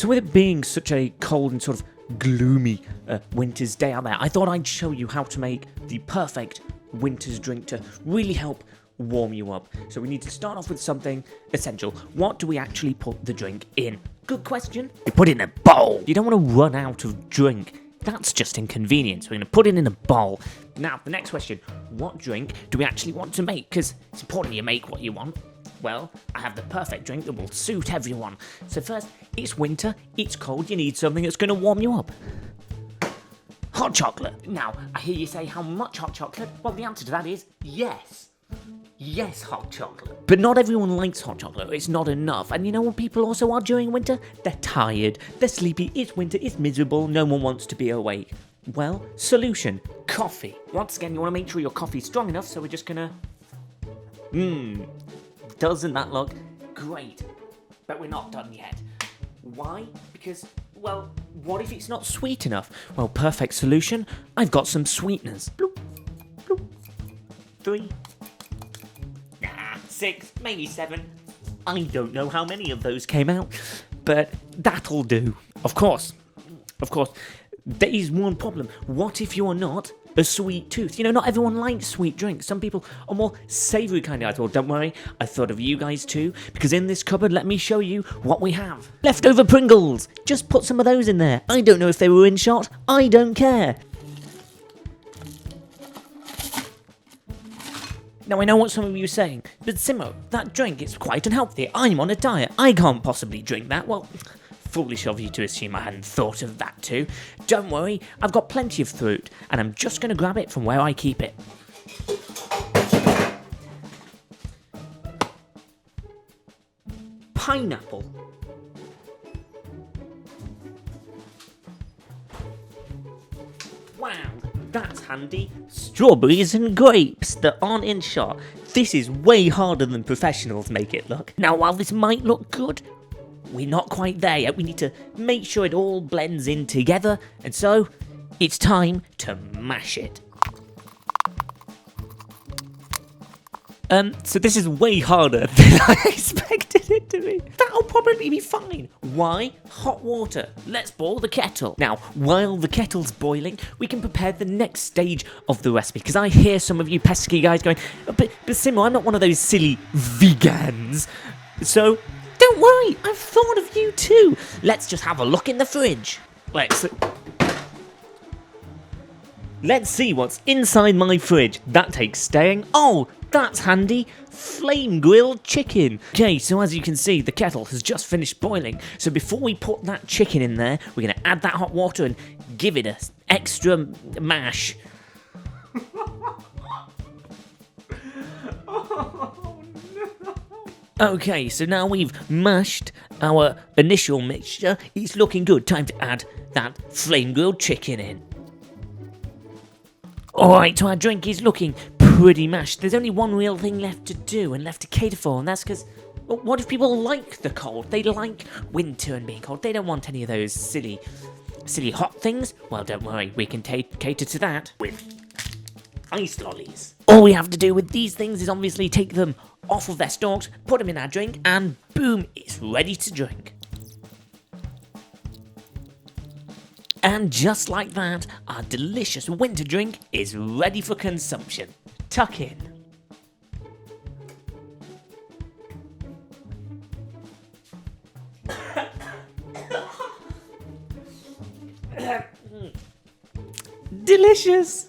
So with it being such a cold and sort of gloomy winter's day out there, I thought I'd show you how to make the perfect winter's drink to really help warm you up. So we need to start off with something essential. What do we actually put the drink in? Good question. We put it in a bowl. You don't want to run out of drink. That's just inconvenient. So we're going to put it in a bowl. Now, the next question, what drink do we actually want to make? Because it's important you make what you want. Well, I have the perfect drink that will suit everyone. So first, it's winter, it's cold, you need something that's going to warm you up. Hot chocolate. Now, I hear you say, how much hot chocolate? Well, the answer to that is yes. Yes, hot chocolate. But not everyone likes hot chocolate. It's not enough. And you know what people also are during winter? They're tired, they're sleepy, it's winter, it's miserable, no one wants to be awake. Well, solution, coffee. Once again, you want to make sure your coffee's strong enough, so we're just gonna... Doesn't that look great? But we're not done yet. Why? Because, well, what if it's not sweet enough? Well, perfect solution. I've got some sweeteners. Bloop, bloop. 3, 6, maybe 7. I don't know how many of those came out, but that'll do. Of course, there is one problem. What if you're not a sweet tooth? You know, not everyone likes sweet drinks. Some people are more savoury kind of. I thought, don't worry, I thought of you guys too, because in this cupboard, let me show you what we have. Leftover Pringles. Just put some of those in there. I don't know if they were in shot. I don't care. Now, I know what some of you are saying, but Simmo, that drink is quite unhealthy. I'm on a diet. I can't possibly drink that. Well, foolish of you to assume I hadn't thought of that too. Don't worry, I've got plenty of fruit, and I'm just going to grab it from where I keep it. Pineapple. Wow, that's handy. Strawberries and grapes that aren't in shot. This is way harder than professionals make it look. Now, while this might look good, we're not quite there yet. We need to make sure it all blends in together, and so it's time to mash it. So this is way harder than I expected it to be. That'll probably be fine. Why? Hot water. Let's boil the kettle. Now, while the kettle's boiling, we can prepare the next stage of the recipe, because I hear some of you pesky guys going, but Simmo, I'm not one of those silly vegans. So, don't worry, I've thought of you too. Let's just have a look in the fridge. Let's see what's inside my fridge. That takes staying. Oh, that's handy. Flame grilled chicken. Okay, so as you can see, the kettle has just finished boiling. So before we put that chicken in there, we're going to add that hot water and give it an extra mash. Okay, so now we've mashed our initial mixture. It's looking good. Time to add that flame grilled chicken in. Alright, so our drink is looking pretty mashed. There's only one real thing left to do and left to cater for, and that's because, well, what if people like the cold? They like winter and being cold. They don't want any of those silly hot things. Well, don't worry, we can cater to that with ice lollies. All we have to do with these things is obviously take them off of their stalks, put them in our drink, and boom, it's ready to drink. And just like that, our delicious winter drink is ready for consumption. Tuck in. Delicious.